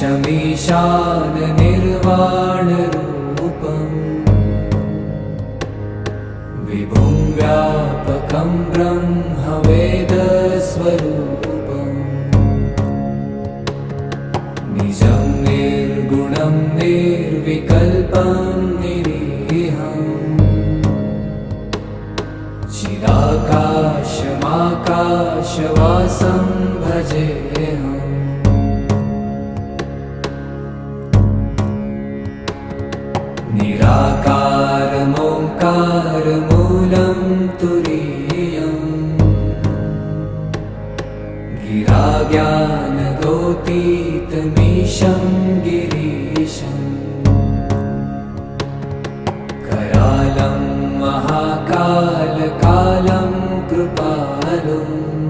नमामीशमीशान निर्वाणरूपम् विभुं व्यापकं ब्रह्मवेदस्वरूपम् निजं निर्गुणं निर्विकल्पं निरीहम् चिदाकाशमाकाशवासं भजेऽहम् निराकारमोङ्कारमूलं तुरीयम् गिराज्ञानगोतीतमीशं गिरीशम् करालं महाकालकालं कृपालुम्